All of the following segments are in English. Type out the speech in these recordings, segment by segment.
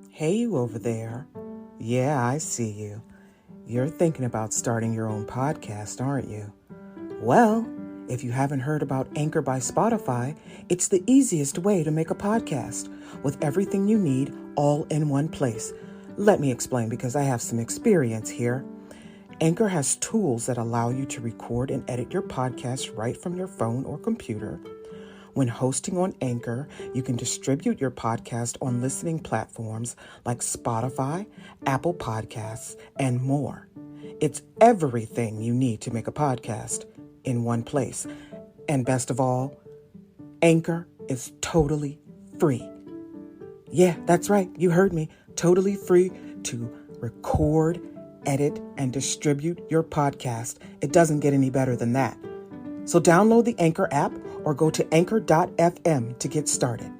Hey, you over there. Yeah, I see you. You're thinking about starting your own podcast, aren't you? Well, if you haven't heard about Anchor by Spotify, it's the easiest way to make a podcast with everything you need all in one place. Let me explain because I have some experience here. Anchor has tools that allow you to record and edit your podcast right from your phone or computer. When hosting on Anchor, you can distribute your podcast on listening platforms like Spotify, Apple Podcasts, and more. It's everything you need to make a podcast in one place. And best of all, Anchor is totally free. Yeah, that's right. You heard me. Totally free to record, edit, and distribute your podcast. It doesn't get any better than that. So download the Anchor app or go to anchor.fm to get started.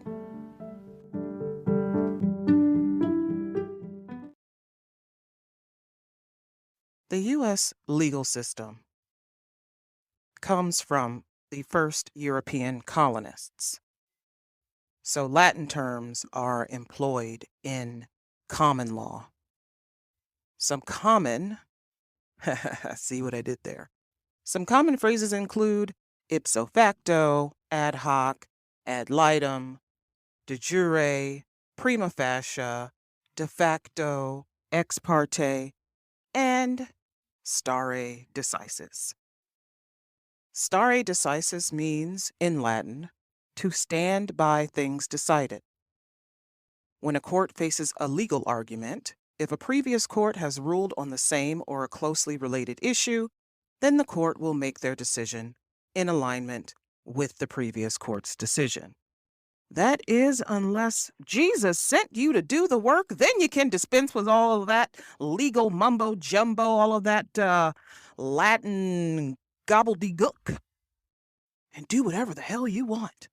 The U.S. legal system comes from the first European colonists. So Latin terms are employed in common law. Some common, see what I did there? Some common phrases include ipso facto, ad hoc, ad litem, de jure, prima facie, de facto, ex parte, and stare decisis. Stare decisis means, in Latin, to stand by things decided. When a court faces a legal argument, if a previous court has ruled on the same or a closely related issue, then the court will make their decision in alignment with the previous court's decision. That is, unless Jesus sent you to do the work, then you can dispense with all of that legal mumbo jumbo, all of that Latin gobbledygook, and do whatever the hell you want.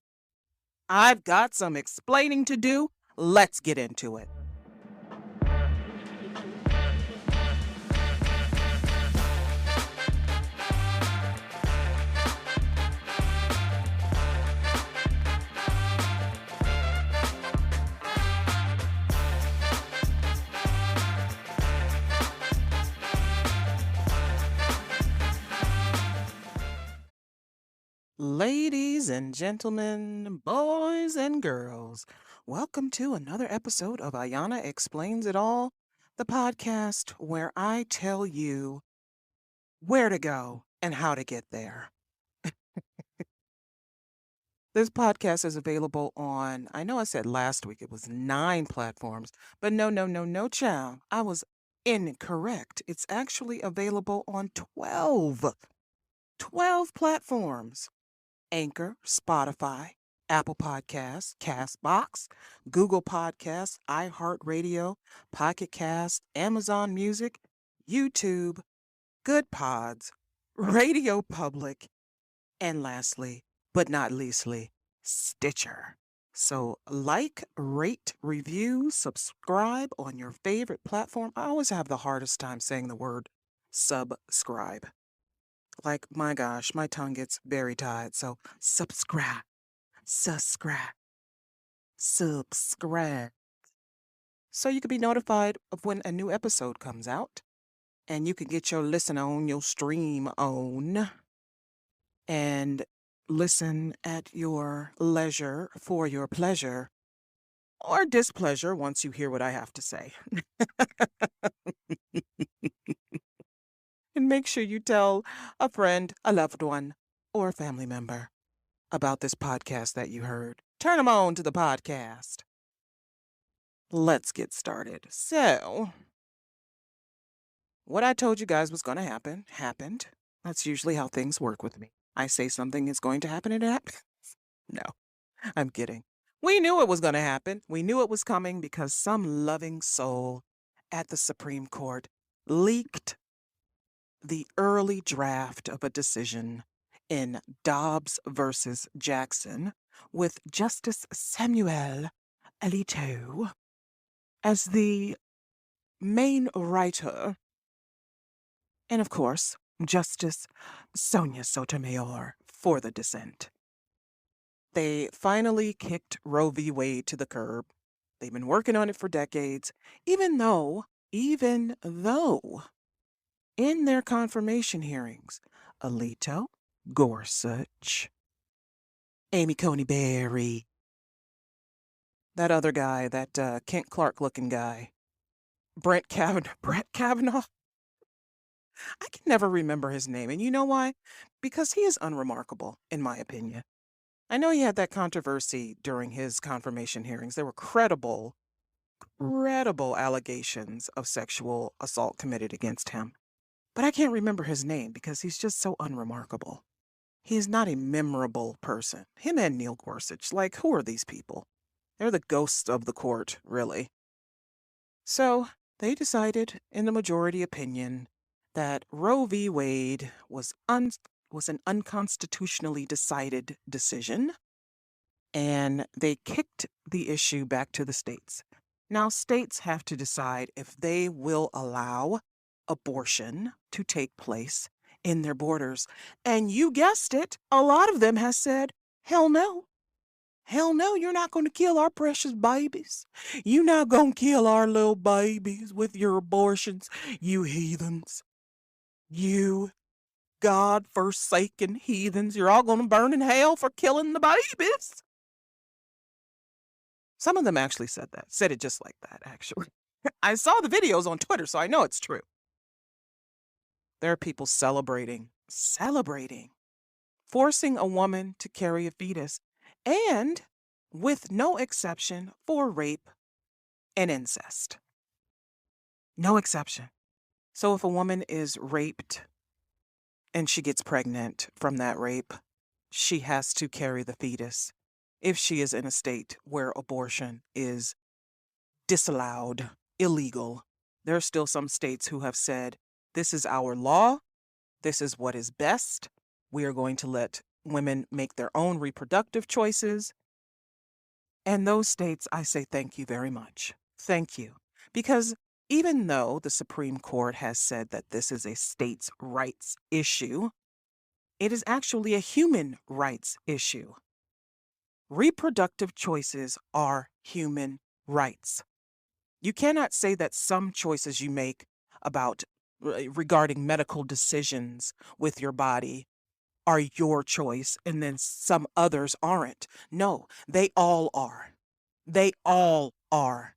I've got some explaining to do. Let's get into it. Ladies and gentlemen, boys and girls, welcome to another episode of Ayana Explains It All, the podcast where I tell you where to go and how to get there. This podcast is available on, I know I said last week it was 9 platforms, but no, child. I was incorrect. It's actually available on 12 platforms. Anchor, Spotify, Apple Podcasts, Castbox, Google Podcasts, iHeartRadio, Pocket Cast, Amazon Music, YouTube, Good Pods, Radio Public, and lastly, but not leastly, Stitcher. So like, rate, review, subscribe on your favorite platform. I always have the hardest time saying the word subscribe. Like, my gosh, my tongue gets very tired. So subscribe. So you can be notified of when a new episode comes out. And you can get your listen on, your stream on, and listen at your leisure for your pleasure or displeasure once you hear what I have to say. And make sure you tell a friend, a loved one, or a family member about this podcast that you heard. Turn them on to the podcast. Let's get started. So, what I told you guys was going to happen, happened. That's usually how things work with me. I say something is going to happen and it happens. No, I'm kidding. We knew it was going to happen. We knew it was coming because some loving soul at the Supreme Court leaked the early draft of a decision in Dobbs versus Jackson with Justice Samuel Alito as the main writer, and of course, Justice Sonia Sotomayor for the dissent. They finally kicked Roe v. Wade to the curb. They've been working on it for decades, even though in their confirmation hearings, Alito, Gorsuch, Amy Coney Barry, that other guy, that Kent Clark looking guy, Brett Kavanaugh. I can never remember his name. And you know why? Because he is unremarkable, in my opinion. I know he had that controversy during his confirmation hearings. There were credible allegations of sexual assault committed against him. But I can't remember his name because he's just so unremarkable. He is not a memorable person. Him and Neil Gorsuch, like, who are these people? They're the ghosts of the court, really. So they decided, in the majority opinion, that Roe v. Wade was an unconstitutionally decided decision, and they kicked the issue back to the states. Now, states have to decide if they will allow abortion to take place in their borders. And you guessed it, a lot of them has said, hell no. Hell no, you're not going to kill our precious babies. You're not going to kill our little babies with your abortions, you heathens. You God-forsaken heathens. You're all going to burn in hell for killing the babies. Some of them actually said it just like that, actually. I saw the videos on Twitter, so I know it's true. There are people celebrating, forcing a woman to carry a fetus, and with no exception for rape and incest. No exception. So if a woman is raped and she gets pregnant from that rape, she has to carry the fetus if she is in a state where abortion is disallowed, illegal. There are still some states who have said, this is our law, this is what is best. We are going to let women make their own reproductive choices. And those states, I say thank you very much. Thank you. Because even though the Supreme Court has said that this is a states' rights issue, it is actually a human rights issue. Reproductive choices are human rights. You cannot say that some choices you make regarding medical decisions with your body are your choice and then some others aren't. No, they all are. They all are.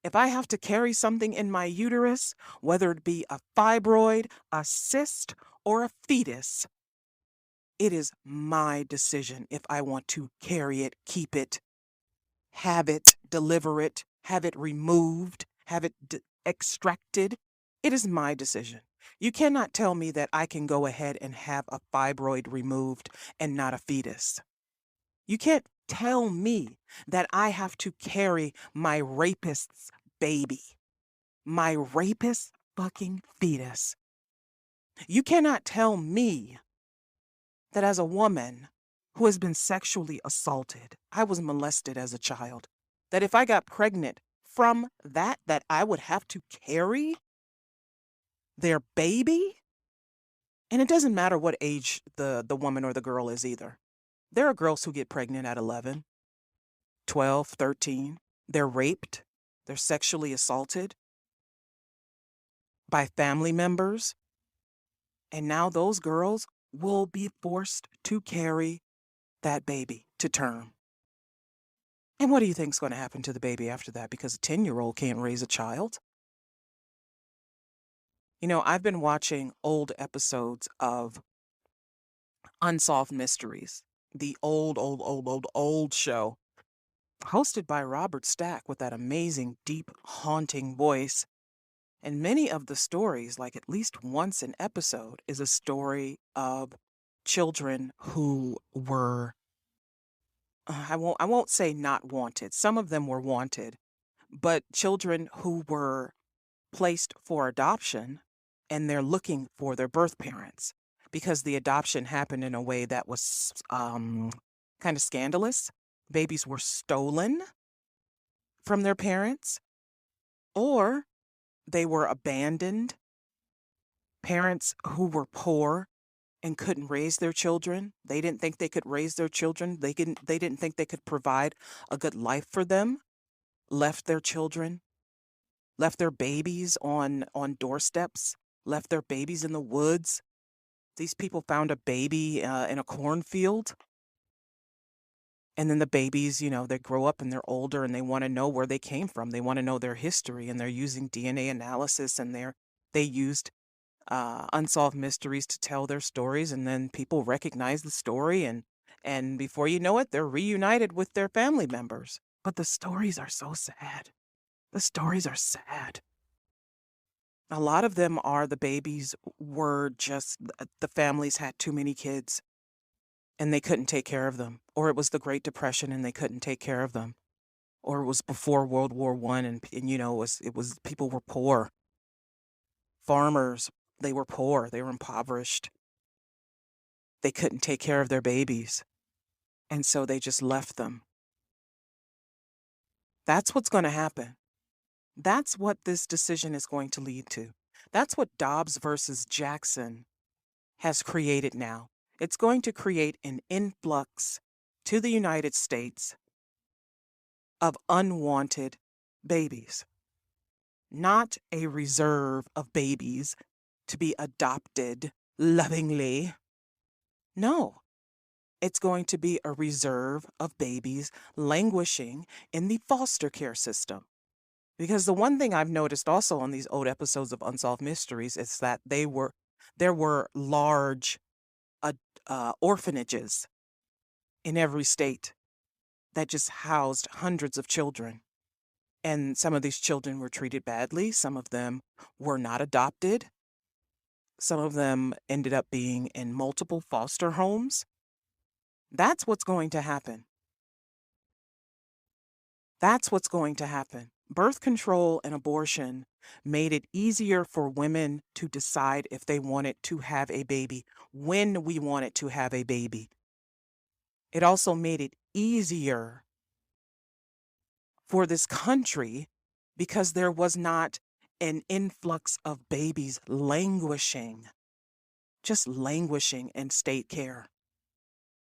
If I have to carry something in my uterus, whether it be a fibroid, a cyst, or a fetus, it is my decision if I want to carry it, keep it, have it, deliver it, have it removed, have it extracted. It is my decision. You cannot tell me that I can go ahead and have a fibroid removed and not a fetus. You can't tell me that I have to carry my rapist's baby, my rapist's fucking fetus. You cannot tell me that as a woman who has been sexually assaulted, I was molested as a child, that if I got pregnant from that I would have to carry their baby? And it doesn't matter what age the woman or the girl is either. There are girls who get pregnant at 11, 12, 13. They're raped. They're sexually assaulted by family members. And now those girls will be forced to carry that baby to term. And what do you think is going to happen to the baby after that? Because a 10-year-old can't raise a child. You know, I've been watching old episodes of Unsolved Mysteries, the old show, hosted by Robert Stack with that amazing, deep, haunting voice. And many of the stories, like at least once an episode, is a story of children who were, I won't say not wanted. Some of them were wanted, but children who were placed for adoption and they're looking for their birth parents because the adoption happened in a way that was kind of scandalous. Babies were stolen from their parents, or they were abandoned. Parents who were poor and couldn't raise their children. They didn't think they could raise their children. They didn't think they could provide a good life for them. Left their children, left their babies on doorsteps, left their babies in the woods. These people found a baby in a cornfield. And then the babies, they grow up and they're older and they want to know where they came from. They want to know their history, and they're using DNA analysis, and they used unsolved mysteries to tell their stories. And then people recognize the story, and before you know it, they're reunited with their family members. But the stories are so sad. The stories are sad. A lot of them are the babies were just, the families had too many kids and they couldn't take care of them. Or it was the Great Depression and they couldn't take care of them. Or it was before World War I, and it was people were poor. Farmers, they were poor, they were impoverished. They couldn't take care of their babies. And so they just left them. That's what's going to happen. That's what this decision is going to lead to. That's what Dobbs versus Jackson has created now. It's going to create an influx to the United States of unwanted babies, not a reserve of babies to be adopted lovingly. No, it's going to be a reserve of babies languishing in the foster care system. Because the one thing I've noticed also on these old episodes of Unsolved Mysteries is that there were large orphanages in every state that just housed hundreds of children. And some of these children were treated badly. Some of them were not adopted. Some of them ended up being in multiple foster homes. That's what's going to happen. That's what's going to happen. Birth control and abortion made it easier for women to decide if they wanted to have a baby, when we wanted to have a baby. It also made it easier for this country because there was not an influx of babies just languishing in state care.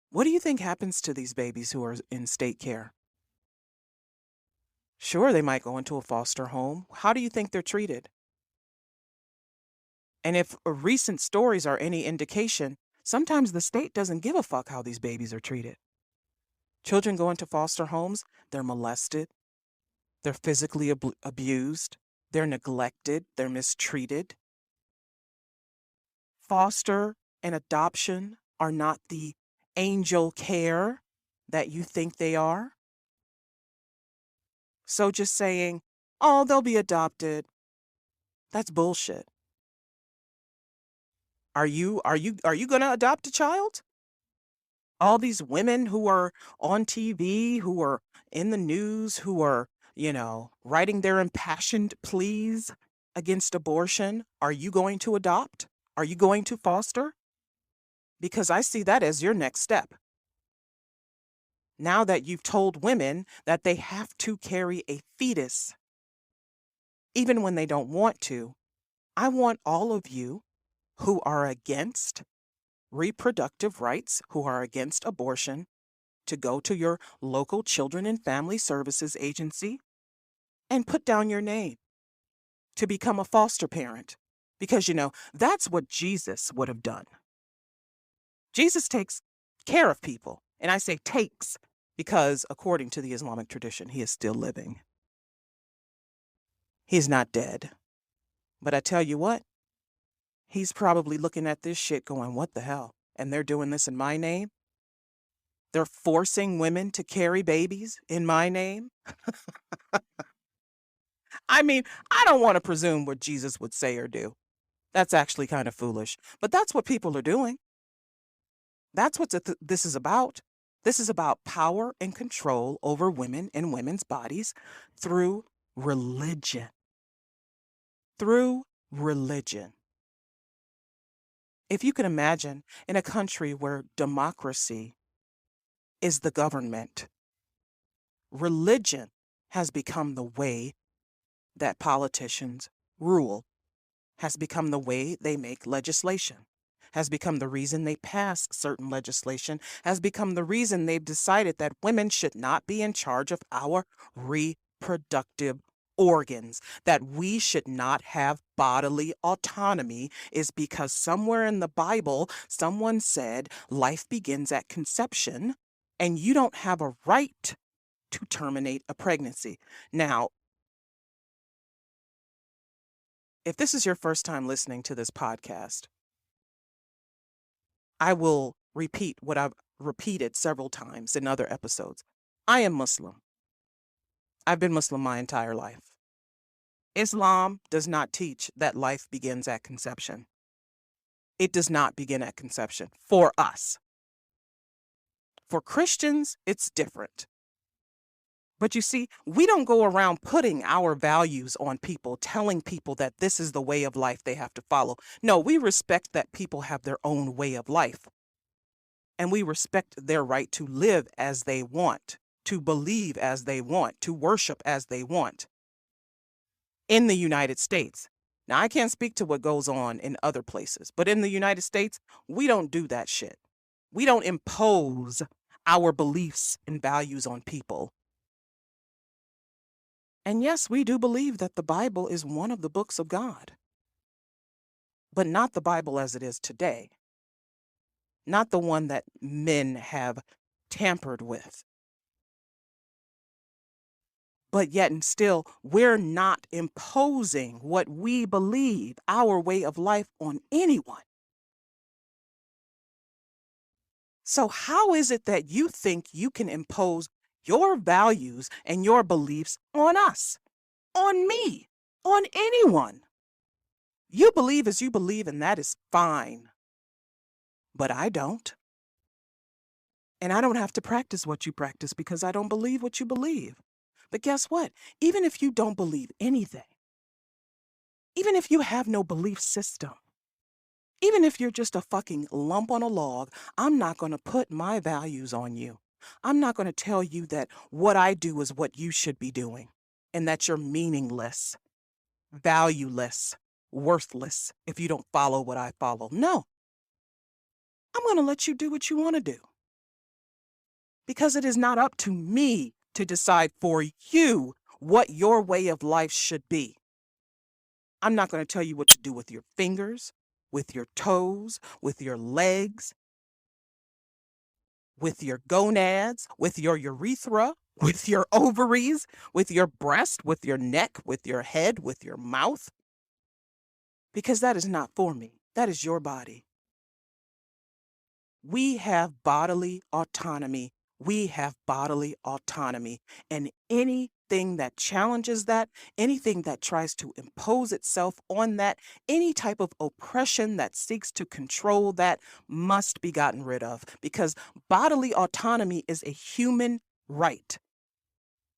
What do you think happens to these babies who are in state care? Sure, they might go into a foster home. How do you think they're treated? And if recent stories are any indication, sometimes the state doesn't give a fuck how these babies are treated. Children go into foster homes, they're molested, they're physically abused, they're neglected, they're mistreated. Foster and adoption are not the angel care that you think they are. So just saying, oh, they'll be adopted, that's bullshit. Are you going to adopt a child? All these women who are on TV, who are in the news, who are, writing their impassioned pleas against abortion, are you going to adopt? Are you going to foster? Because I see that as your next step. Now that you've told women that they have to carry a fetus, even when they don't want to, I want all of you who are against reproductive rights, who are against abortion, to go to your local Children and Family Services agency and put down your name to become a foster parent. Because, that's what Jesus would have done. Jesus takes care of people. And I say takes because according to the Islamic tradition, he is still living. He's not dead. But I tell you what, he's probably looking at this shit going, what the hell? And they're doing this in my name? They're forcing women to carry babies in my name? I mean, I don't want to presume what Jesus would say or do. That's actually kind of foolish. But that's what people are doing. That's what this is about. This is about power and control over women and women's bodies through religion. Through religion. If you can imagine, in a country where democracy is the government, religion has become the way that politicians rule, has become the way they make legislation. has become the reason they pass certain legislation, has become the reason they've decided that women should not be in charge of our reproductive organs, that we should not have bodily autonomy, is because somewhere in the Bible, someone said life begins at conception and you don't have a right to terminate a pregnancy. Now, if this is your first time listening to this podcast, I will repeat what I've repeated several times in other episodes. I am Muslim. I've been Muslim my entire life. Islam does not teach that life begins at conception. It does not begin at conception for us. For Christians, it's different. But you see, we don't go around putting our values on people, telling people that this is the way of life they have to follow. No, we respect that people have their own way of life. And we respect their right to live as they want, to believe as they want, to worship as they want in the United States. Now, I can't speak to what goes on in other places, but in the United States, we don't do that shit. We don't impose our beliefs and values on people. And yes, we do believe that the Bible is one of the books of God, but not the Bible as it is today, not the one that men have tampered with. But yet and still, we're not imposing what we believe, our way of life, on anyone. So how is it that you think you can impose your values and your beliefs on us, on me, on anyone? You believe as you believe, and that is fine. But I don't. And I don't have to practice what you practice because I don't believe what you believe. But guess what? Even if you don't believe anything, even if you have no belief system, even if you're just a fucking lump on a log, I'm not going to put my values on you. I'm not going to tell you that what I do is what you should be doing and that you're meaningless, valueless, worthless if you don't follow what I follow. No, I'm going to let you do what you want to do because it is not up to me to decide for you what your way of life should be. I'm not going to tell you what to do with your fingers, with your toes, with your legs, with your gonads, with your urethra, with your ovaries, with your breast, with your neck, with your head, with your mouth. Because that is not for me. That is your body. We have bodily autonomy. We have bodily autonomy. And anything that challenges that, anything that tries to impose itself on that, any type of oppression that seeks to control that must be gotten rid of, because bodily autonomy is a human right.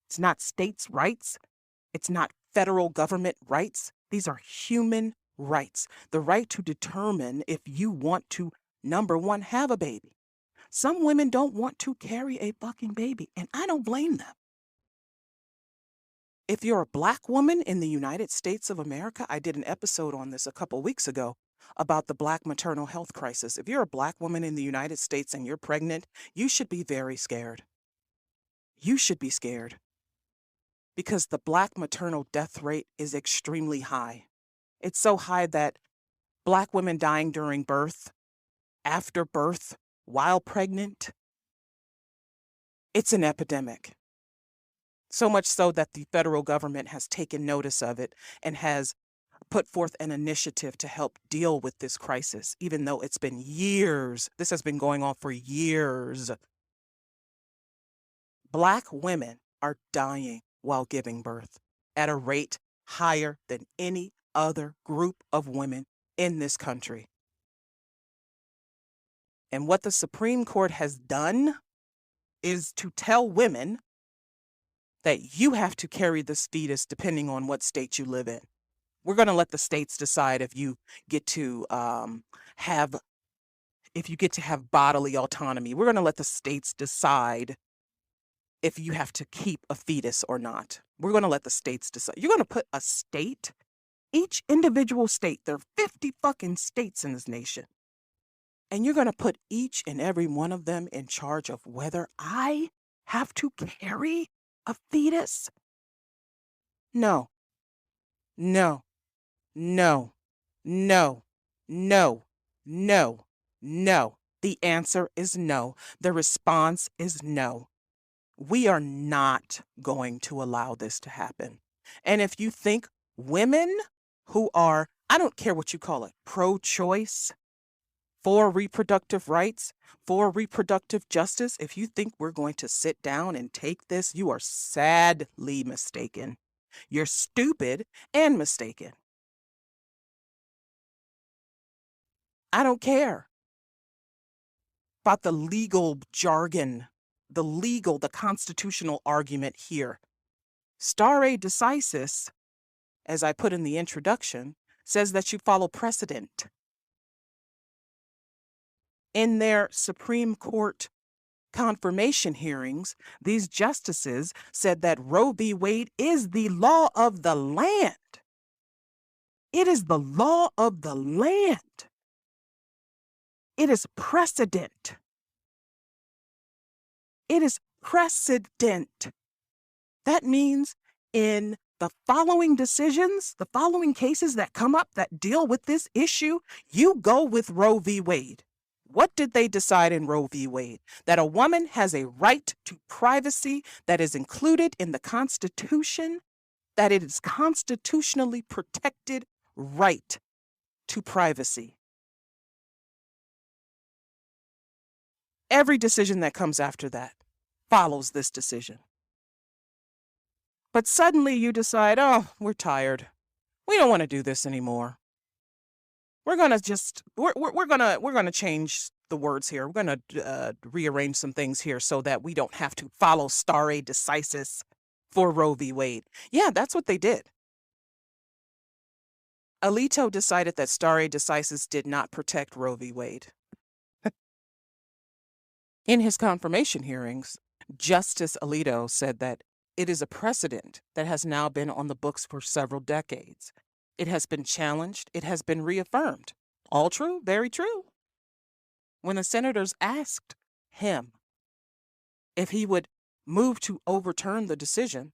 It's not states' rights. It's not federal government rights. These are human rights. The right to determine if you want to, number one, have a baby. Some women don't want to carry a fucking baby, and I don't blame them. If you're a Black woman in the United States of America, I did an episode on this a couple weeks ago about the Black maternal health crisis. If you're a Black woman in the United States and you're pregnant, you should be very scared. You should be scared because the Black maternal death rate is extremely high. It's so high that Black women dying during birth, after birth, while pregnant, it's an epidemic. So much so that the federal government has taken notice of it and has put forth an initiative to help deal with this crisis, even though it's been years. This has been going on for years. Black women are dying while giving birth at a rate higher than any other group of women in this country. And what the Supreme Court has done is to tell women that you have to carry this fetus depending on what state you live in. We're going to let the states decide if you get to have bodily autonomy. We're going to let the states decide if you have to keep a fetus or not. We're going to let the states decide. You're going to put a state, each individual state, there are 50 fucking states in this nation. And you're going to put each and every one of them in charge of whether I have to carry a fetus? No, no, no, no, no, no, no. The answer is no. The response is no. We are not going to allow this to happen. And if you think women who are, I don't care what you call it, pro-choice, for reproductive rights, for reproductive justice, if you think we're going to sit down and take this, you are sadly mistaken. You're stupid and mistaken. I don't care about the legal jargon, the constitutional argument here. Stare decisis, as I put in the introduction, says that you follow precedent. In their Supreme Court confirmation hearings, these justices said that Roe v. Wade is the law of the land. It is the law of the land. It is precedent. It is precedent. That means in the following decisions, the following cases that come up that deal with this issue, you go with Roe v. Wade. What did they decide in Roe v. Wade? That a woman has a right to privacy that is included in the Constitution, that it is constitutionally protected right to privacy. Every decision that comes after that follows this decision. But suddenly you decide, oh, we're tired. We don't want to do this anymore. We're gonna change the words here. We're gonna rearrange some things here so that we don't have to follow stare decisis for Roe v. Wade. Yeah, that's what they did. Alito decided that stare decisis did not protect Roe v. Wade. In his confirmation hearings, Justice Alito said that it is a precedent that has now been on the books for several decades. It has been challenged. It has been reaffirmed. All true, very true. When the senators asked him if he would move to overturn the decision,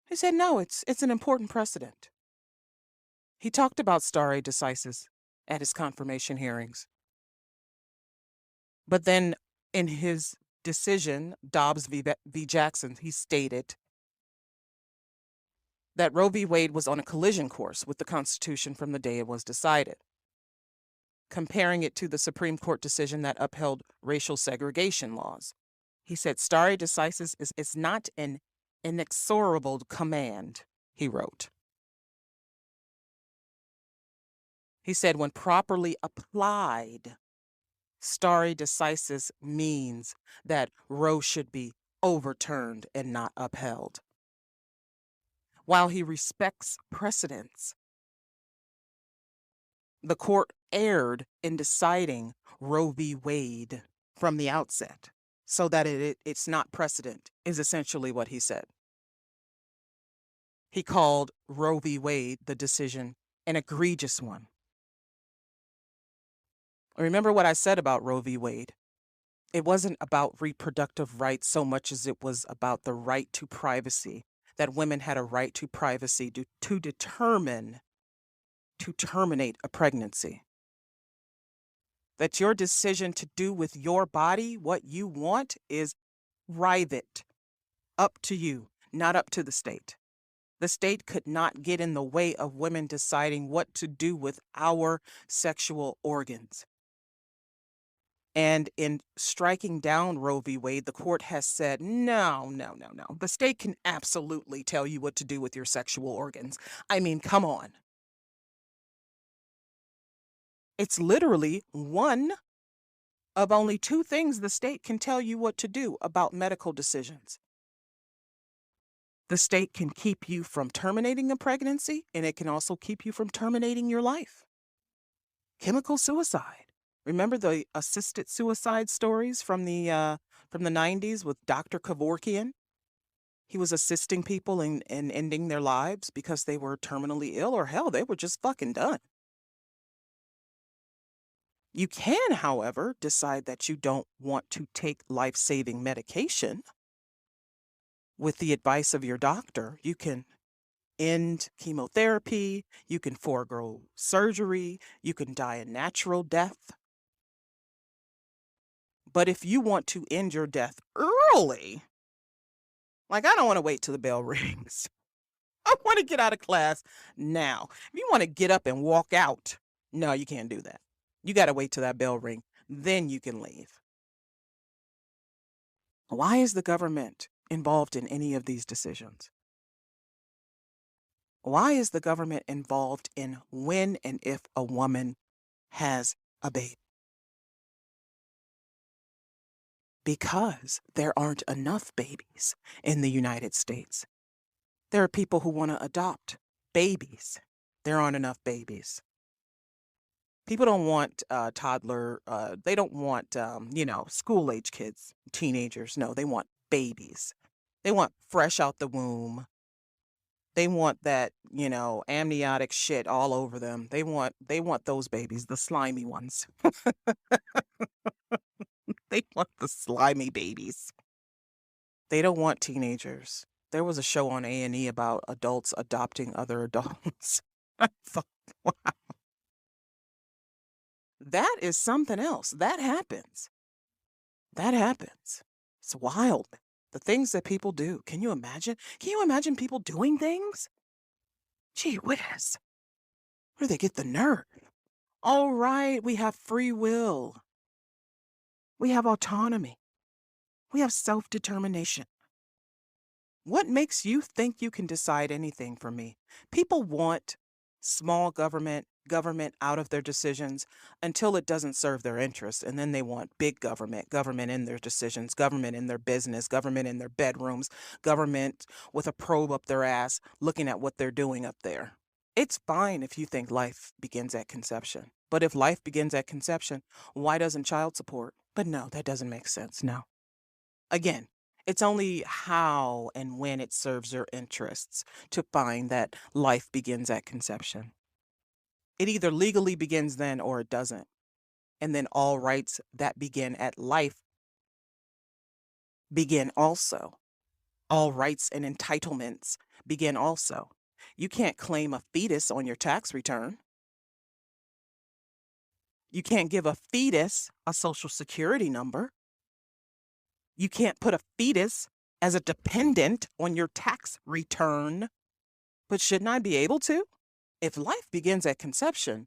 he said, no, it's an important precedent. He talked about stare decisis at his confirmation hearings. But then in his decision, Dobbs v. Jackson, he stated that Roe v. Wade was on a collision course with the Constitution from the day it was decided, comparing it to the Supreme Court decision that upheld racial segregation laws. He said, stare decisis is not an inexorable command, he wrote. He said, when properly applied, stare decisis means that Roe should be overturned and not upheld. While he respects precedents, the court erred in deciding Roe v. Wade from the outset so that it's not precedent, is essentially what he said. He called Roe v. Wade, the decision, an egregious one. Remember what I said about Roe v. Wade. It wasn't about reproductive rights so much as it was about the right to privacy, that women had a right to privacy to determine to terminate a pregnancy. That your decision to do with your body what you want is private, up to you, not up to the state. The state could not get in the way of women deciding what to do with our sexual organs. And in striking down Roe v. Wade, the court has said, no. The state can absolutely tell you what to do with your sexual organs. I mean, come on. It's literally one of only two things the state can tell you what to do about medical decisions. The state can keep you from terminating a pregnancy, and it can also keep you from terminating your life. Chemical suicide. Remember the assisted suicide stories from the 90s with Dr. Kevorkian? He was assisting people in ending their lives because they were terminally ill, or hell, they were just fucking done. You can, however, decide that you don't want to take life-saving medication. With the advice of your doctor, you can end chemotherapy, you can forego surgery, you can die a natural death. But if you want to end your death early, like I don't want to wait till the bell rings. I want to get out of class now. If you want to get up and walk out, no, you can't do that. You got to wait till that bell ring. Then you can leave. Why is the government involved in any of these decisions? Why is the government involved in when and if a woman has a baby? Because there aren't enough babies in the United States. There are people who want to adopt babies. There aren't enough babies. People don't want toddler, they don't want, school-age kids, teenagers. No, they want babies. They want fresh out the womb. They want that, amniotic shit all over them. They want those babies, the slimy ones. They want the slimy babies. They don't want teenagers. There was a show on A&E about adults adopting other adults. I thought, wow. That is something else. That happens. That happens. It's wild. The things that people do. Can you imagine? Can you imagine people doing things? Gee whiz. Where do they get the nerve? All right, we have free will. We have autonomy. We have self-determination. What makes you think you can decide anything for me? People want small government out of their decisions until it doesn't serve their interests. And then they want big government in their decisions, government in their business, government in their bedrooms, government with a probe up their ass looking at what they're doing up there. It's fine if you think life begins at conception. But if life begins at conception, why doesn't child support? But no, that doesn't make sense. No. Again, it's only how and when it serves your interests to find that life begins at conception. It either legally begins then or it doesn't. And then all rights that begin at life begin also. All rights and entitlements begin also. You can't claim a fetus on your tax return. You can't give a fetus a social security number. You can't put a fetus as a dependent on your tax return. But shouldn't I be able to? If life begins at conception,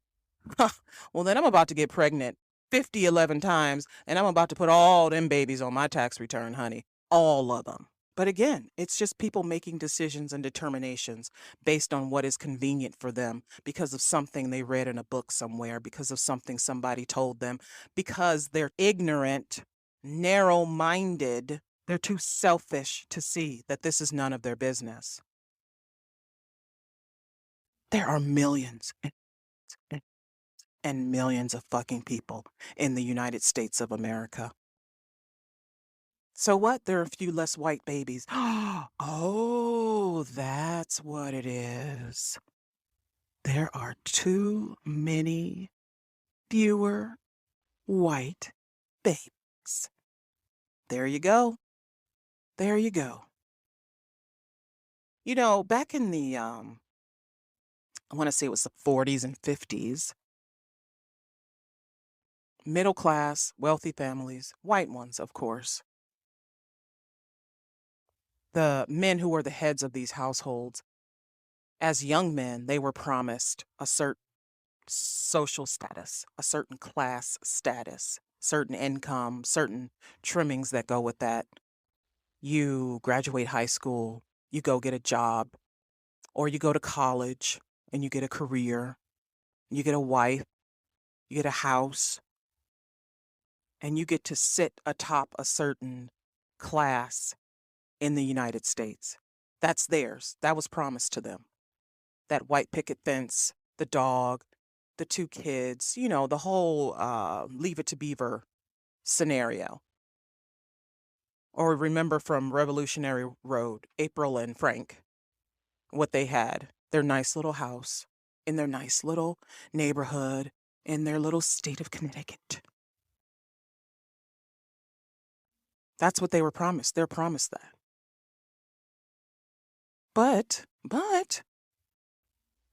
well, then I'm about to get pregnant 11 times, and I'm about to put all them babies on my tax return, honey. All of them. But again, it's just people making decisions and determinations based on what is convenient for them because of something they read in a book somewhere, because of something somebody told them, because they're ignorant, narrow-minded. They're too selfish to see that this is none of their business. There are millions and millions of fucking people in the United States of America. So what? There are a few less white babies. Oh, that's what it is. There are too many fewer white babies. There you go. There you go. Back in the, I want to say it was the 40s and 50s, middle class, wealthy families, white ones, of course. The men who were the heads of these households, as young men, they were promised a certain social status, a certain class status, certain income, certain trimmings that go with that. You graduate high school, you go get a job, or you go to college and you get a career, you get a wife, you get a house, and you get to sit atop a certain class in the United States. That's theirs. That was promised to them. That white picket fence, the dog, the 2 kids, the whole Leave It to Beaver scenario. Or remember from Revolutionary Road, April and Frank, what they had. Their nice little house in their nice little neighborhood in their little state of Connecticut. That's what they were promised. They're promised that. But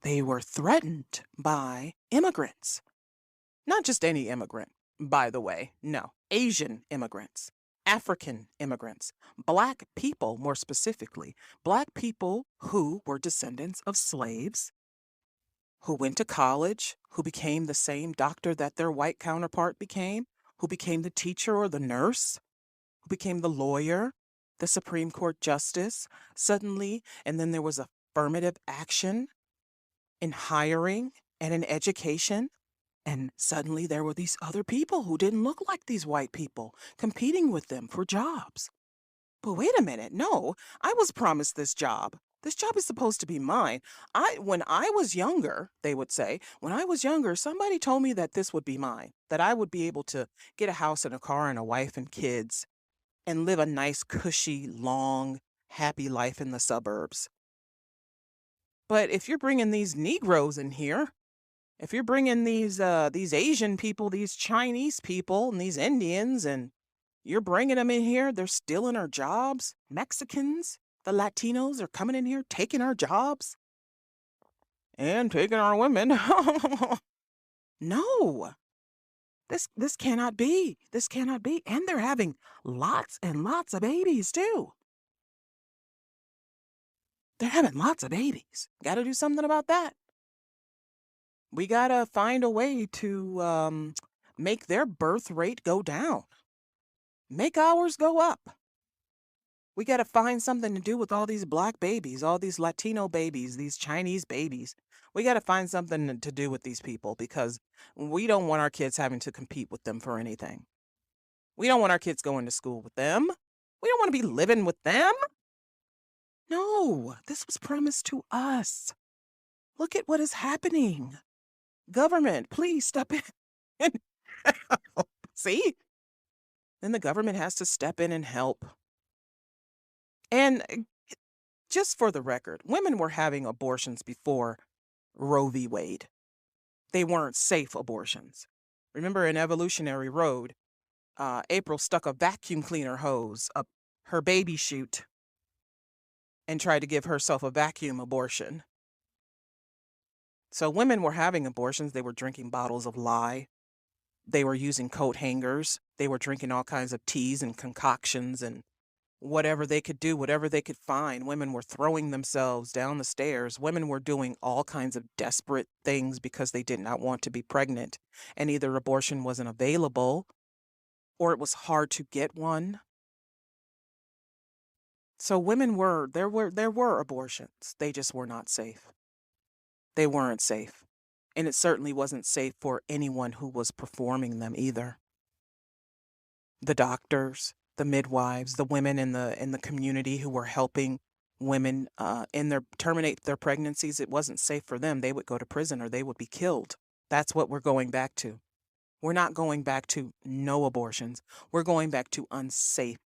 they were threatened by immigrants. Not just any immigrant, by the way. No, Asian immigrants, African immigrants, Black people, more specifically, Black people who were descendants of slaves, who went to college, who became the same doctor that their white counterpart became, who became the teacher or the nurse, who became the lawyer, the Supreme Court justice, suddenly, and then there was affirmative action in hiring and in education. And suddenly there were these other people who didn't look like these white people competing with them for jobs. But wait a minute, no, I was promised this job. This job is supposed to be mine. When I was younger, they would say, when I was younger, somebody told me that this would be mine, that I would be able to get a house and a car and a wife and kids and live a nice, cushy, long, happy life in the suburbs. But if you're bringing these Negroes in here, if you're bringing these Asian people, these Chinese people, and these Indians, and you're bringing them in here, they're stealing our jobs. Mexicans, the Latinos are coming in here, taking our jobs and taking our women. No, this cannot be. This cannot be. And they're having lots and lots of babies too. They're having lots of babies. Got to do something about that. We got to find a way to make their birth rate go down. Make ours go up. We got to find something to do with all these Black babies, all these Latino babies, these Chinese babies. We got to find something to do with these people because we don't want our kids having to compete with them for anything. We don't want our kids going to school with them. We don't want to be living with them. No, this was promised to us. Look at what is happening. Government, please step in. See? Then the government has to step in and help. And just for the record, women were having abortions before Roe v. Wade. They weren't safe abortions. Remember in Evolutionary Road, April stuck a vacuum cleaner hose up her baby chute and tried to give herself a vacuum abortion. So women were having abortions. They were drinking bottles of lye. They were using coat hangers. They were drinking all kinds of teas and concoctions and whatever they could do, whatever they could find. Women were throwing themselves down the stairs. Women were doing all kinds of desperate things because they did not want to be pregnant. And either abortion wasn't available or it was hard to get one. So there were abortions. They just were not safe. They weren't safe. And it certainly wasn't safe for anyone who was performing them either. The doctors, the midwives, the women in the community who were helping women terminate their pregnancies, it wasn't safe for them. They would go to prison or they would be killed. That's what we're going back to. We're not going back to no abortions. We're going back to unsafe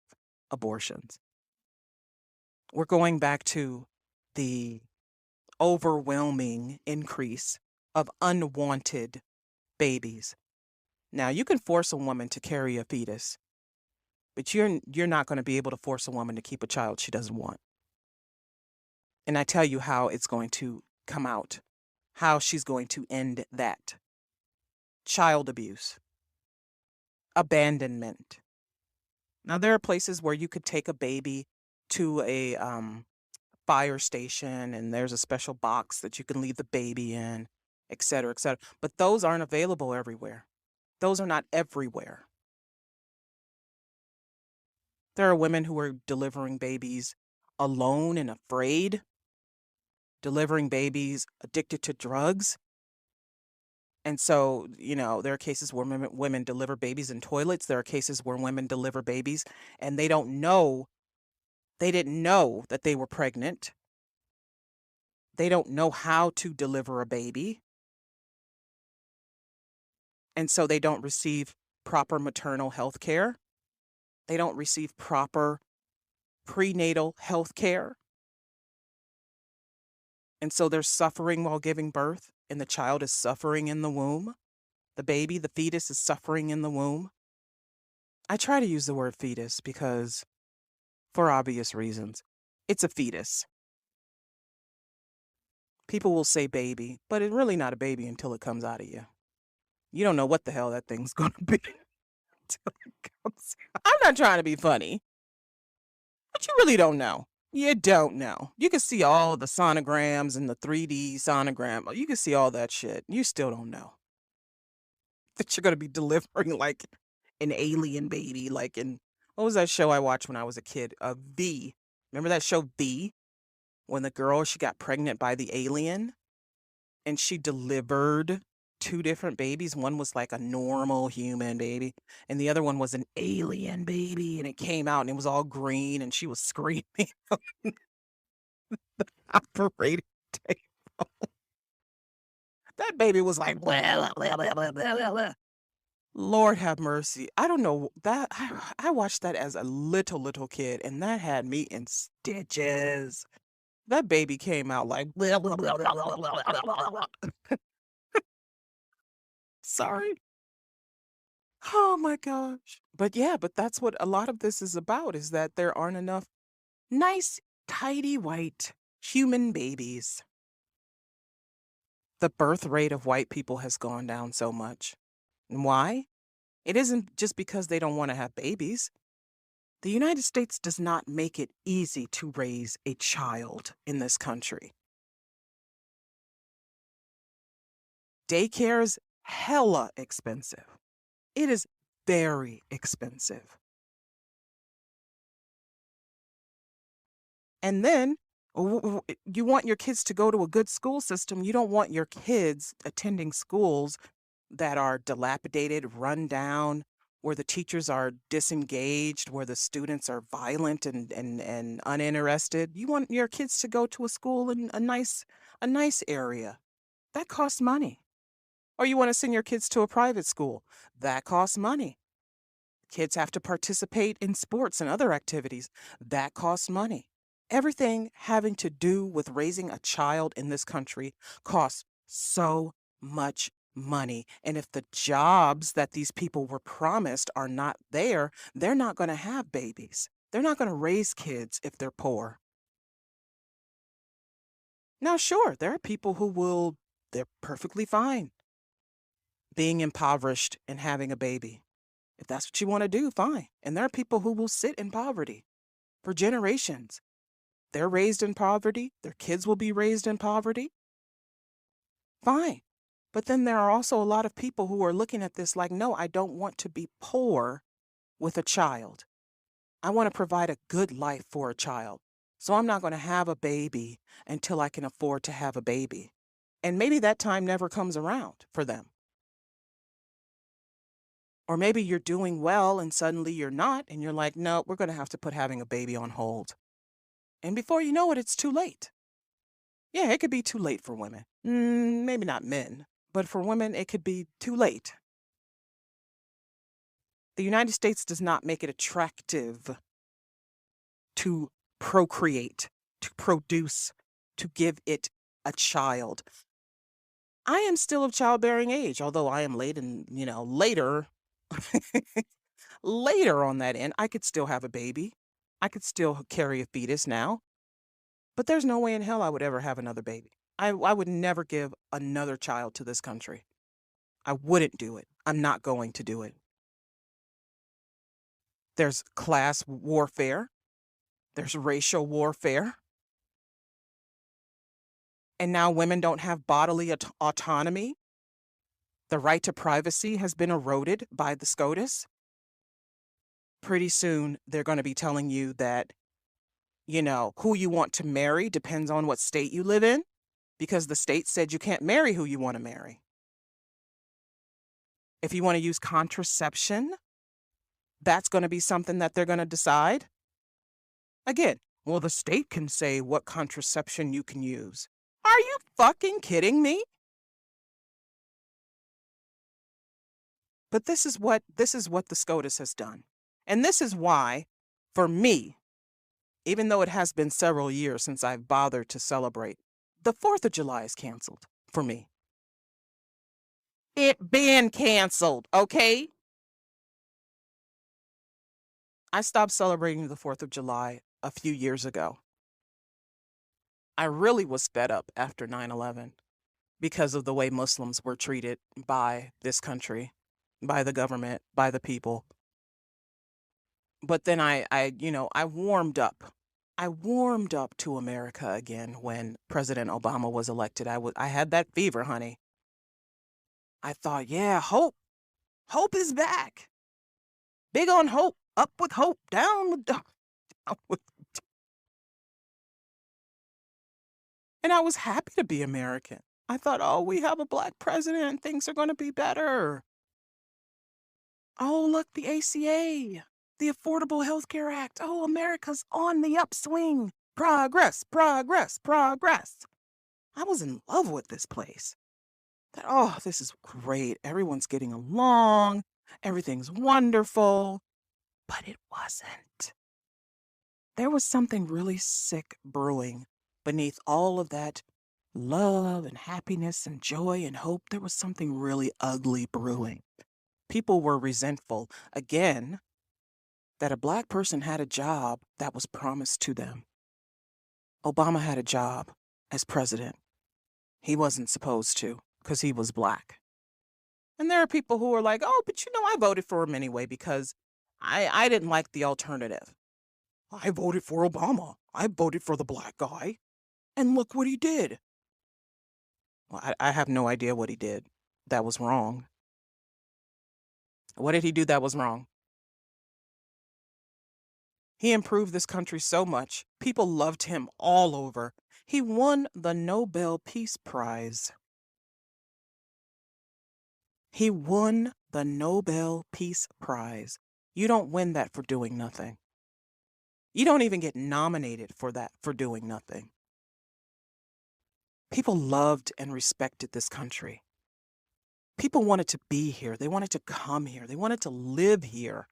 abortions. We're going back to the overwhelming increase of unwanted babies. Now, you can force a woman to carry a fetus, but you're not going to be able to force a woman to keep a child she doesn't want. And I tell you how it's going to come out, how she's going to end that. Child abuse, abandonment. Now, there are places where you could take a baby to a fire station and there's a special box that you can leave the baby in, et cetera, et cetera. But those aren't available everywhere. Those are not everywhere. There are women who are delivering babies alone and afraid, delivering babies addicted to drugs. And so, there are cases where women deliver babies in toilets. There are cases where women deliver babies and they didn't know that they were pregnant. They don't know how to deliver a baby. And so they don't receive proper maternal health care. They don't receive proper prenatal health care. And so they're suffering while giving birth, and the child is suffering in the womb. The baby, the fetus, is suffering in the womb. I try to use the word fetus because, for obvious reasons, it's a fetus. People will say baby, but it's really not a baby until it comes out of you. You don't know what the hell that thing's going to be until it comes out. I'm not trying to be funny, but you really don't know. You don't know. You can see all the sonograms and the 3D sonogram. You can see all that shit. You still don't know that you're going to be delivering like an alien baby. Like in, what was that show I watched when I was a kid? V. Remember that show V? When the girl, she got pregnant by the alien and she delivered 2 different babies. One was like a normal human baby and the other one was an alien baby, and it came out and it was all green and she was screaming on the operating table. That baby was like, blah, blah, blah, blah, blah, blah. Lord have mercy. I don't know that I watched that as a little kid and that had me in stitches. That baby came out like, blah, blah, blah, blah, blah, blah, blah, blah. Sorry. Oh my gosh. But yeah, but that's what a lot of this is about, is that there aren't enough nice, tidy, white human babies. The birth rate of white people has gone down so much. And why? It isn't just because they don't want to have babies. The United States does not make it easy to raise a child in this country. Daycare's hella expensive. It is very expensive. And then you want your kids to go to a good school system. You don't want your kids attending schools that are dilapidated, run down, where the teachers are disengaged, where the students are violent and uninterested. You want your kids to go to a school in a nice area. That costs money. Or you want to send your kids to a private school. That costs money. Kids have to participate in sports and other activities. That costs money. Everything having to do with raising a child in this country costs so much money. And if the jobs that these people were promised are not there, they're not going to have babies. They're not going to raise kids if they're poor. Now, sure, there are people who they're perfectly fine being impoverished and having a baby. If that's what you want to do, fine. And there are people who will sit in poverty for generations. They're raised in poverty. Their kids will be raised in poverty. Fine. But then there are also a lot of people who are looking at this like, no, I don't want to be poor with a child. I want to provide a good life for a child. So I'm not going to have a baby until I can afford to have a baby. And maybe that time never comes around for them. Or maybe you're doing well and suddenly you're not, and you're like, no, we're going to have to put having a baby on hold. And before you know it, it's too late. Yeah, it could be too late for women. Maybe not men, but for women, it could be too late. The United States does not make it attractive to procreate, to produce, to give it a child. I am still of childbearing age, although I am later later on that end, I could still have a baby. I could still carry a fetus now. But there's no way in hell I would ever have another baby. I would never give another child to this country. I wouldn't do it. I'm not going to do it. There's class warfare. There's racial warfare. And now women don't have bodily autonomy. The right to privacy has been eroded by the SCOTUS. Pretty soon, they're going to be telling you that, who you want to marry depends on what state you live in, because the state said you can't marry who you want to marry. If you want to use contraception, that's going to be something that they're going to decide. Again, well, the state can say what contraception you can use. Are you fucking kidding me? But this is what the SCOTUS has done. And this is why, for me, even though it has been several years since I've bothered to celebrate, the 4th of July is canceled for me. It been canceled, okay? I stopped celebrating the 4th of July a few years ago. I really was fed up after 9/11 because of the way Muslims were treated by this country, by the government, by the people. But then I warmed up. I warmed up to America again when President Obama was elected. I had that fever, honey. I thought, yeah, hope is back. Big on hope, up with hope, down with down with. And I was happy to be American. I thought, oh, we have a black president, things are going to be better. Oh, look, the ACA, the Affordable Health Care Act. Oh, America's on the upswing. Progress, progress, progress. I was in love with this place. Oh, this is great. Everyone's getting along. Everything's wonderful. But it wasn't. There was something really sick brewing beneath all of that love and happiness and joy and hope. There was something really ugly brewing. People were resentful, again, that a black person had a job that was promised to them. Obama had a job as president. He wasn't supposed to because he was black. And there are people who are like, oh, but I voted for him anyway because I didn't like the alternative. I voted for Obama. I voted for the black guy. And look what he did. Well, I have no idea what he did. That was wrong. What did he do that was wrong? He improved this country so much. People loved him all over. He won the Nobel Peace Prize. He won the Nobel Peace Prize. You don't win that for doing nothing. You don't even get nominated for that for doing nothing. People loved and respected this country. People wanted to be here. They wanted to come here. They wanted to live here.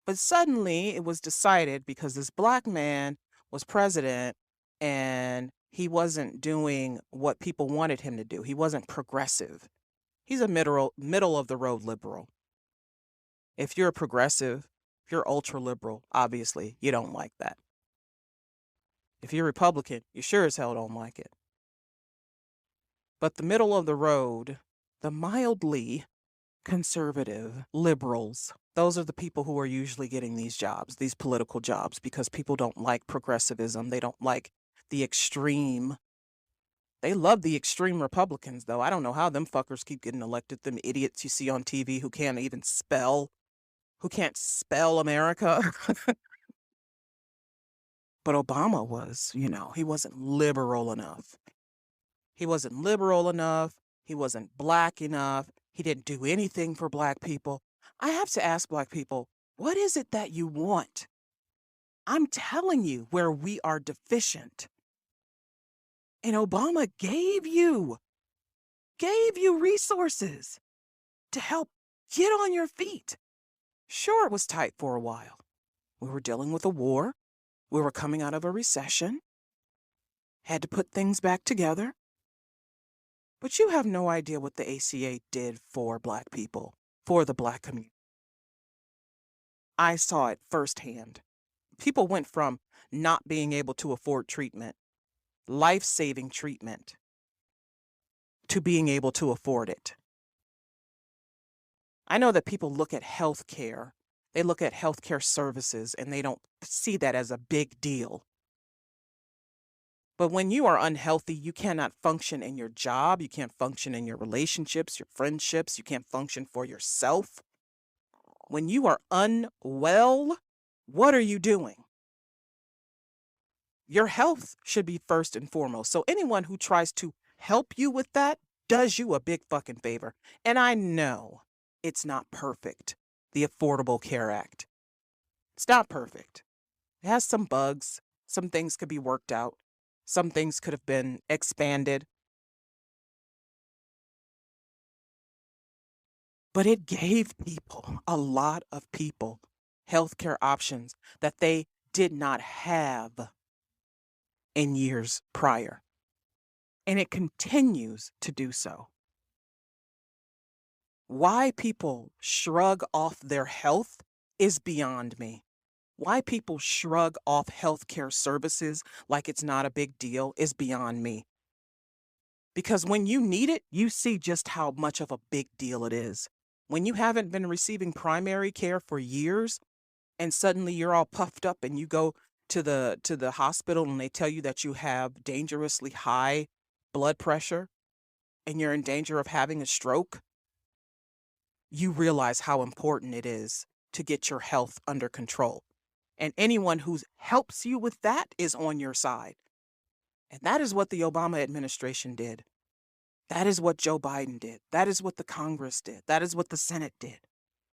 But suddenly it was decided because this black man was president and he wasn't doing what people wanted him to do. He wasn't progressive. He's a middle of the road liberal. If you're a progressive, if you're ultra liberal, obviously you don't like that. If you're Republican, you sure as hell don't like it. But the middle of the road, the mildly conservative liberals, those are the people who are usually getting these jobs, these political jobs, because people don't like progressivism. They don't like the extreme. They love the extreme Republicans, though. I don't know how them fuckers keep getting elected. Them idiots you see on TV who can't even spell, who can't spell America. But Obama was, he wasn't liberal enough. He wasn't liberal enough. He wasn't black enough. He didn't do anything for black people. I have to ask black people, what is it that you want? I'm telling you where we are deficient. And Obama gave you resources to help get on your feet. Sure, it was tight for a while. We were dealing with a war. We were coming out of a recession. Had to put things back together. But you have no idea what the ACA did for black people, for the black community. I saw it firsthand. People went from not being able to afford treatment, life-saving treatment, to being able to afford it. I know that people look at healthcare, they look at healthcare services, and they don't see that as a big deal. But when you are unhealthy, you cannot function in your job, you can't function in your relationships, your friendships, you can't function for yourself. When you are unwell, what are you doing? Your health should be first and foremost. So anyone who tries to help you with that does you a big fucking favor. And I know it's not perfect, the Affordable Care Act. It's not perfect. It has some bugs. Some things could be worked out. Some things could have been expanded. But it gave people, a lot of people, healthcare options that they did not have in years prior. And it continues to do so. Why people shrug off their health is beyond me. Why people shrug off healthcare services like it's not a big deal is beyond me. Because when you need it, you see just how much of a big deal it is. When you haven't been receiving primary care for years and suddenly you're all puffed up and you go to the hospital and they tell you that you have dangerously high blood pressure and you're in danger of having a stroke, you realize how important it is to get your health under control. And anyone who helps you with that is on your side. And that is what the Obama administration did. That is what Joe Biden did. That is what the Congress did. That is what the Senate did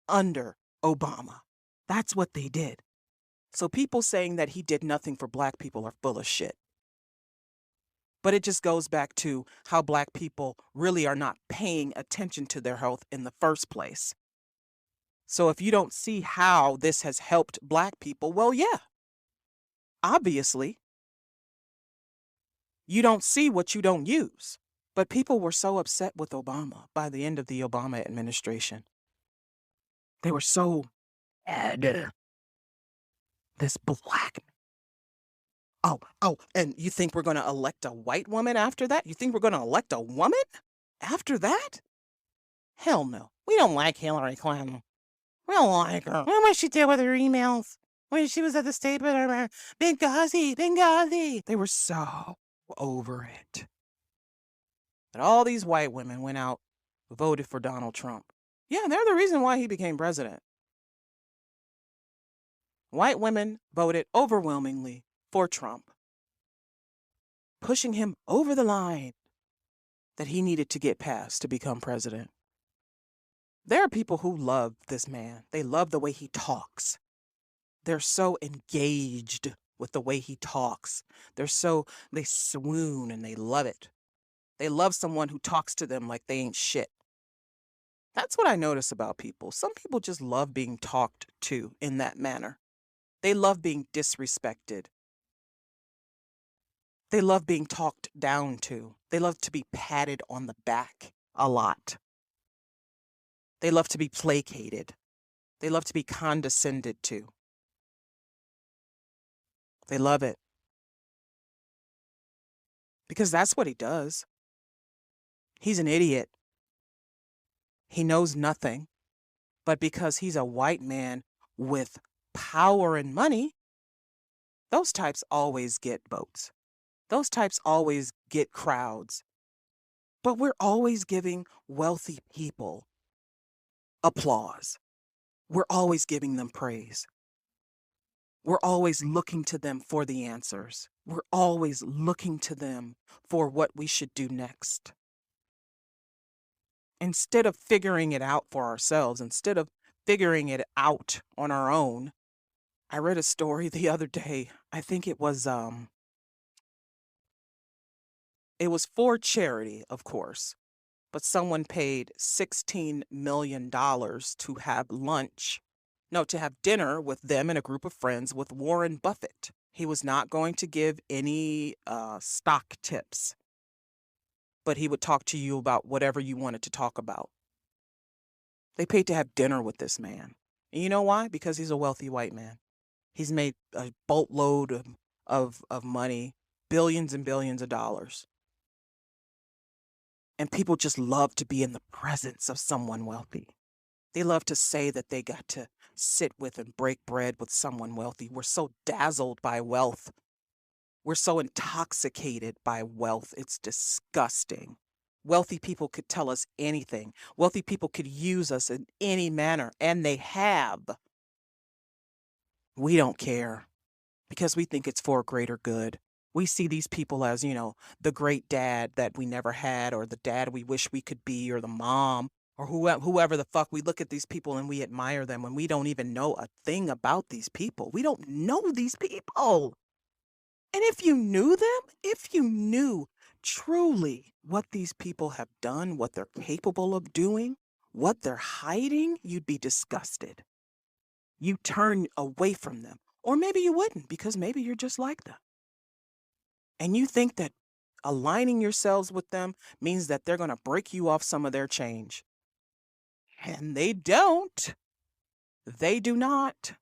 under Obama. That's what they did. So people saying that he did nothing for black people are full of shit. But it just goes back to how black people really are not paying attention to their health in the first place. So if you don't see how this has helped black people, well, yeah, obviously, you don't see what you don't use. But people were so upset with Obama by the end of the Obama administration. They were so mad. This black. Oh, and you think we're going to elect a white woman after that? You think we're going to elect a woman after that? Hell no. We don't like Hillary Clinton. We don't like her. What she did with her emails when she was at the State Department? Benghazi. They were so over it. But all these white women went out, voted for Donald Trump. Yeah, they're the reason why he became president. White women voted overwhelmingly for Trump, pushing him over the line that he needed to get past to become president. There are people who love this man. They love the way he talks. They're so engaged with the way he talks. They swoon and they love it. They love someone who talks to them like they ain't shit. That's what I notice about people. Some people just love being talked to in that manner. They love being disrespected. They love being talked down to. They love to be patted on the back a lot. They love to be placated. They love to be condescended to. They love it. Because that's what he does. He's an idiot. He knows nothing. But because he's a white man with power and money, those types always get votes. Those types always get crowds. But we're always giving wealthy people applause. We're always giving them praise. We're always looking to them for the answers. We're always looking to them for what we should do next. Instead of figuring it out for ourselves, instead of figuring it out on our own, I read a story the other day. I think it was for charity, of course, but someone paid $16 million to have dinner with them and a group of friends with Warren Buffett. He was not going to give any stock tips, but he would talk to you about whatever you wanted to talk about. They paid to have dinner with this man. And you know why? Because he's a wealthy white man. He's made a boatload of money, billions and billions of dollars. And people just love to be in the presence of someone wealthy. They love to say that they got to sit with and break bread with someone wealthy. We're so dazzled by wealth. We're so intoxicated by wealth. It's disgusting. Wealthy people could tell us anything. Wealthy people could use us in any manner, and they have. We don't care because we think it's for greater good. We see these people as, the great dad that we never had, or the dad we wish we could be, or the mom, or whoever the fuck. We look at these people and we admire them when we don't even know a thing about these people. We don't know these people. And if you knew them, if you knew truly what these people have done, what they're capable of doing, what they're hiding, you'd be disgusted. You turn away from them. Or maybe you wouldn't, because maybe you're just like them. And you think that aligning yourselves with them means that they're going to break you off some of their change. And they don't. They do not.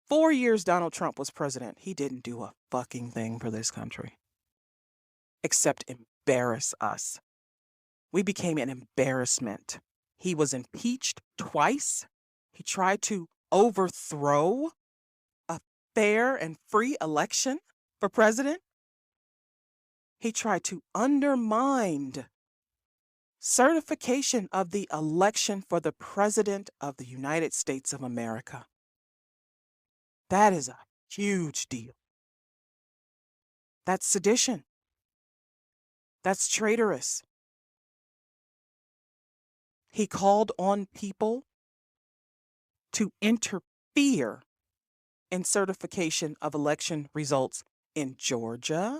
4 years Donald Trump was president. He didn't do a fucking thing for this country except embarrass us. We became an embarrassment. He was impeached twice. He tried to overthrow a fair and free election for president. He tried to undermine certification of the election for the President of the United States of America. That is a huge deal. That's sedition. That's traitorous. He called on people to interfere in certification of election results in Georgia,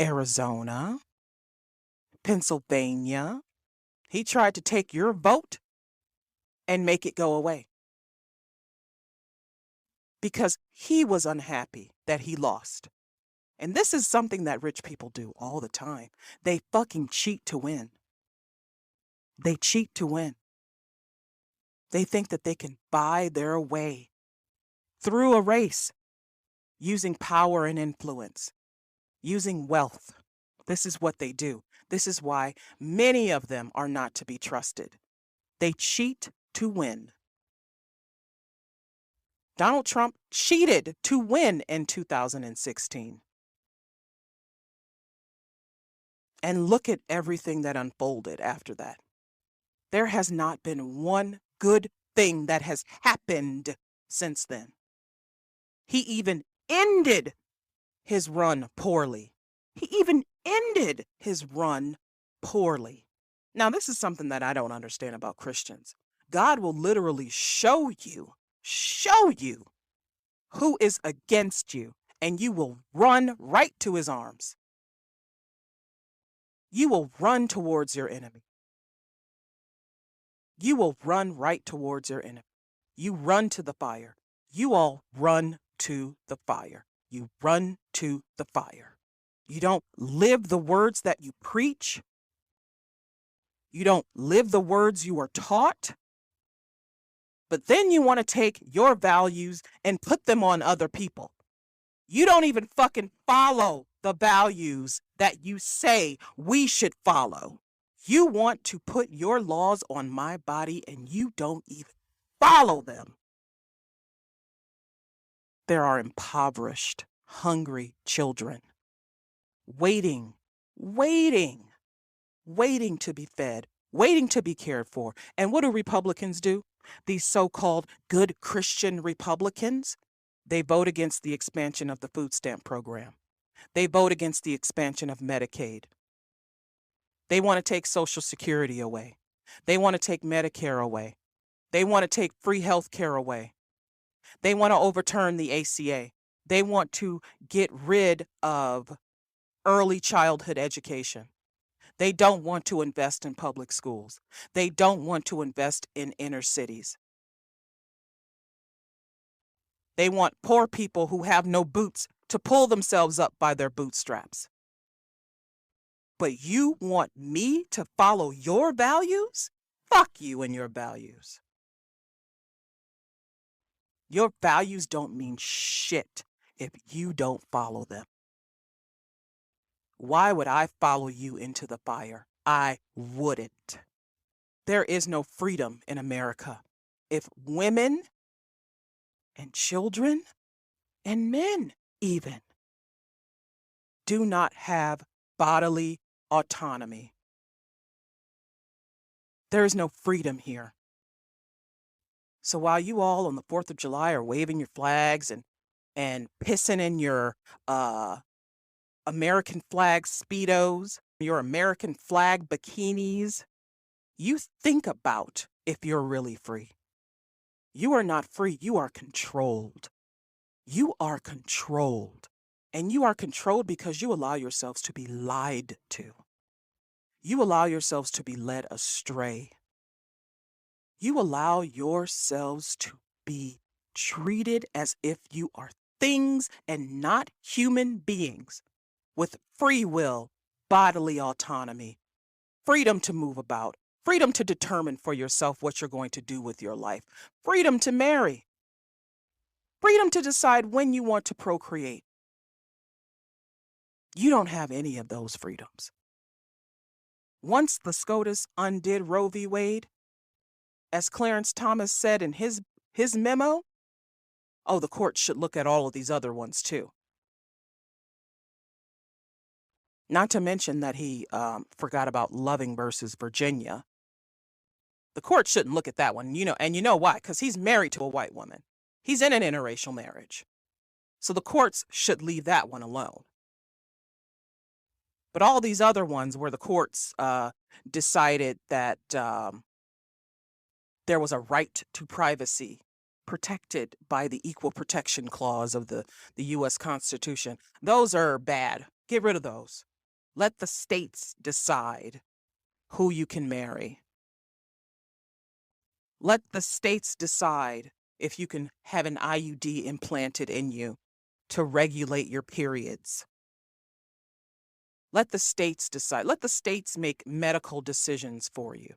Arizona, Pennsylvania. He tried to take your vote and make it go away because he was unhappy that he lost. And this is something that rich people do all the time. They fucking cheat to win. They cheat to win. They think that they can buy their way through a race using power and influence, using wealth. This is what they do. This is why many of them are not to be trusted. They cheat to win. Donald Trump cheated to win in 2016. And look at everything that unfolded after that. There has not been one good thing that has happened since then. He even ended his run poorly. He even ended his run poorly. Now, this is something that I don't understand about Christians. God will literally show you who is against you, and you will run right to his arms. You will run towards your enemy. You will run right towards your enemy. You run to the fire. You all run to the fire. You run to the fire. You don't live the words that you preach. You don't live the words you are taught. But then you want to take your values and put them on other people. You don't even fucking follow the values that you say we should follow. You want to put your laws on my body and you don't even follow them. There are impoverished, hungry children waiting to be fed, waiting to be cared for. And what do Republicans do? These so-called good Christian Republicans, they vote against the expansion of the food stamp program. They vote against the expansion of Medicaid. They want to take Social Security away. They want to take Medicare away. They want to take free health care away. They want to overturn the ACA. They want to get rid of early childhood education. They don't want to invest in public schools. They don't want to invest in inner cities. They want poor people who have no boots to pull themselves up by their bootstraps. But you want me to follow your values? Fuck you and your values. Your values don't mean shit if you don't follow them. Why would I follow you into the fire? I wouldn't. There is no freedom in America if women and children and men even do not have bodily autonomy. There is no freedom here. So while you all on the 4th of July are waving your flags and pissing in your American flag Speedos, your American flag bikinis, you think about if you're really free. You are not free. You are controlled. You are controlled. And you are controlled because you allow yourselves to be lied to. You allow yourselves to be led astray. You allow yourselves to be treated as if you are things and not human beings with free will, bodily autonomy, freedom to move about, freedom to determine for yourself what you're going to do with your life, freedom to marry, freedom to decide when you want to procreate. You don't have any of those freedoms. Once the SCOTUS undid Roe v. Wade, as Clarence Thomas said in his memo, the court should look at all of these other ones too. Not to mention that he forgot about Loving versus Virginia. The court shouldn't look at that one, and you know why? Because he's married to a white woman. He's in an interracial marriage. So the courts should leave that one alone. But all these other ones where the courts decided that there was a right to privacy protected by the Equal Protection Clause of the U.S. Constitution, those are bad. Get rid of those. Let the states decide who you can marry. Let the states decide if you can have an IUD implanted in you to regulate your periods. Let the states decide. Let the states make medical decisions for you.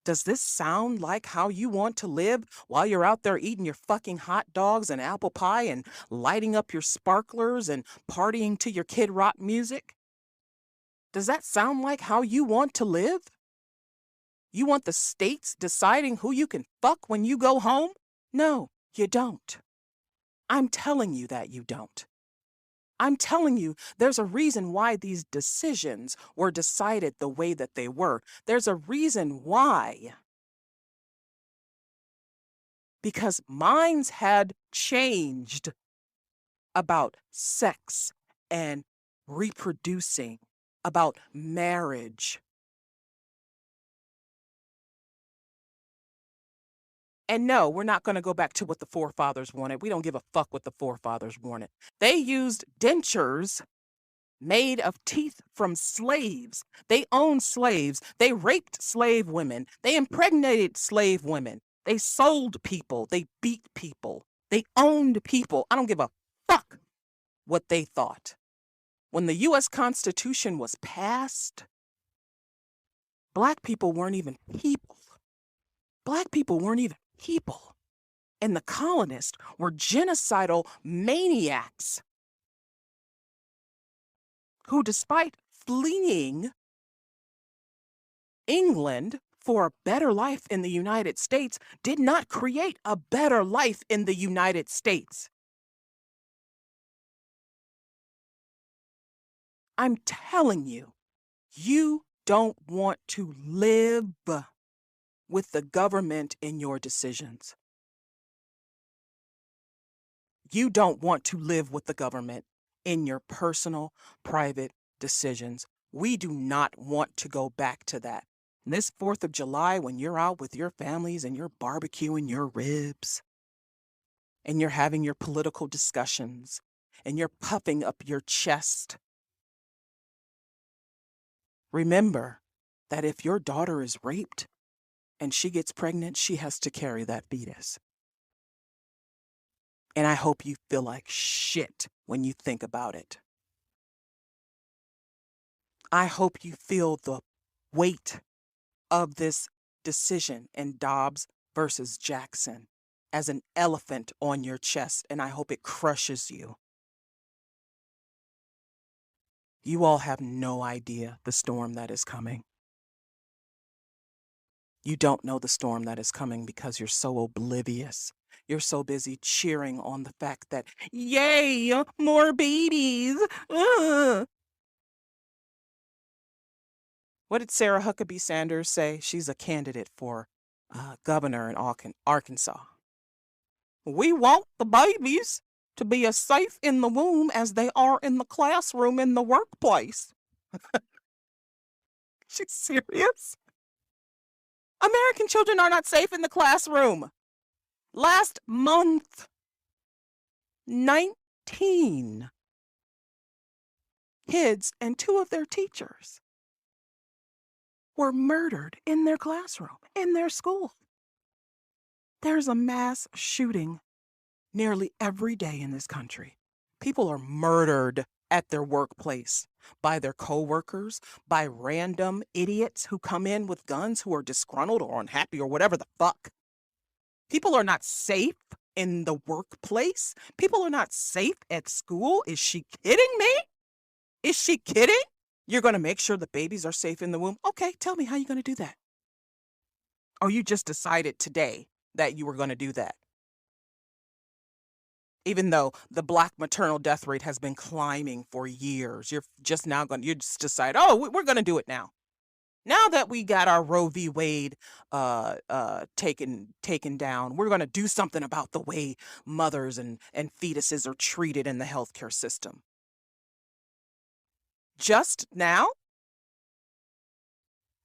Does this sound like how you want to live while you're out there eating your fucking hot dogs and apple pie and lighting up your sparklers and partying to your Kid Rock music? Does that sound like how you want to live? You want the states deciding who you can fuck when you go home? No, you don't. I'm telling you that you don't. I'm telling you, there's a reason why these decisions were decided the way that they were. There's a reason why. Because minds had changed about sex and reproducing, about marriage. And no, we're not going to go back to what the forefathers wanted. We don't give a fuck what the forefathers wanted. They used dentures made of teeth from slaves. They owned slaves. They raped slave women. They impregnated slave women. They sold people. They beat people. They owned people. I don't give a fuck what they thought. When the U.S. Constitution was passed, Black people weren't even people. Black people weren't even people. And the colonists were genocidal maniacs who, despite fleeing England for a better life in the United States, did not create a better life in the United States. I'm telling you, you don't want to live with the government in your decisions. You don't want to live with the government in your personal, private decisions. We do not want to go back to that. And this 4th of July, when you're out with your families and you're barbecuing your ribs and you're having your political discussions and you're puffing up your chest, remember that if your daughter is raped and she gets pregnant, she has to carry that fetus. And I hope you feel like shit when you think about it. I hope you feel the weight of this decision in Dobbs versus Jackson as an elephant on your chest, and I hope it crushes you. You all have no idea the storm that is coming. You don't know the storm that is coming because you're so oblivious. You're so busy cheering on the fact that, yay, more babies. What did Sarah Huckabee Sanders say? She's a candidate for governor in Arkansas. We want the babies to be as safe in the womb as they are in the classroom in the workplace. She's serious? American children are not safe in the classroom. Last month, 19 kids and 2 of their teachers were murdered in their classroom, in their school. There's a mass shooting nearly every day in this country. People are murdered at their workplace, by their coworkers, by random idiots who come in with guns who are disgruntled or unhappy or whatever the fuck. People are not safe in the workplace. People are not safe at school. Is she kidding me? Is she kidding? You're going to make sure the babies are safe in the womb? Okay, tell me how you're going to do that. Or you just decided today that you were going to do that. Even though the Black maternal death rate has been climbing for years, you just decide, oh, we're going to do it now. Now that we got our Roe v. Wade taken down, we're going to do something about the way mothers and fetuses are treated in the healthcare system. Just now?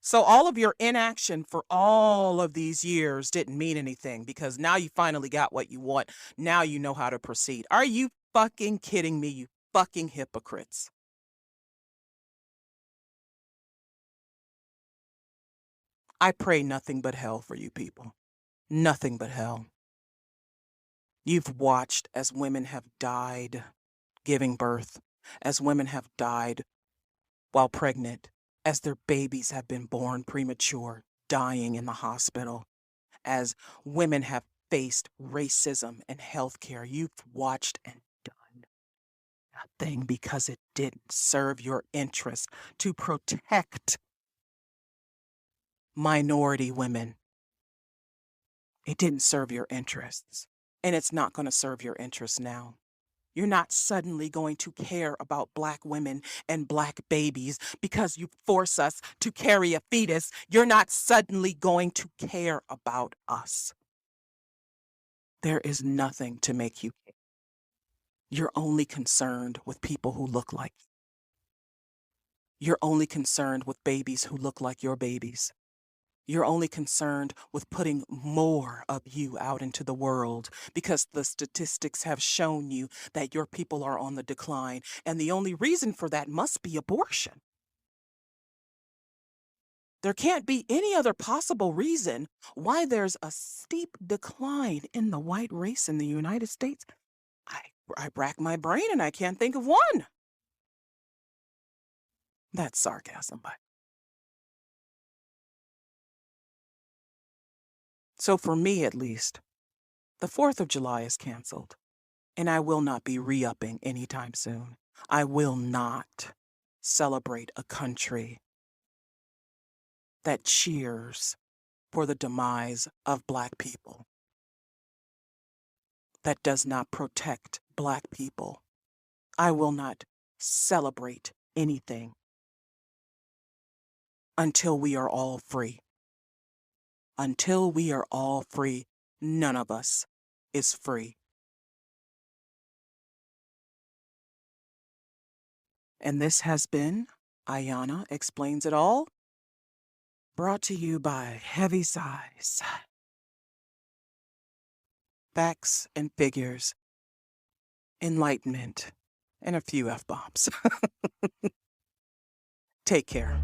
So all of your inaction for all of these years didn't mean anything because now you finally got what you want. Now you know how to proceed. Are you fucking kidding me, you fucking hypocrites? I pray nothing but hell for you people. Nothing but hell. You've watched as women have died giving birth, as women have died while pregnant, as their babies have been born premature, dying in the hospital, as women have faced racism in healthcare. You've watched and done nothing because it didn't serve your interest to protect minority women. It didn't serve your interests, and it's not going to serve your interests now. You're not suddenly going to care about Black women and Black babies because you force us to carry a fetus. You're not suddenly going to care about us. There is nothing to make you care. You're only concerned with people who look like you. You're only concerned with babies who look like your babies. You're only concerned with putting more of you out into the world because the statistics have shown you that your people are on the decline. And the only reason for that must be abortion. There can't be any other possible reason why there's a steep decline in the white race in the United States. I rack my brain and I can't think of one. That's sarcasm, but. So for me, at least, the 4th of July is canceled, and I will not be re-upping anytime soon. I will not celebrate a country that cheers for the demise of Black people, that does not protect Black people. I will not celebrate anything until we are all free. Until we are all free, none of us is free. And this has been Ayana Explains It All, brought to you by Heavy Sighs. Facts and figures, enlightenment, and a few F-bombs. Take care.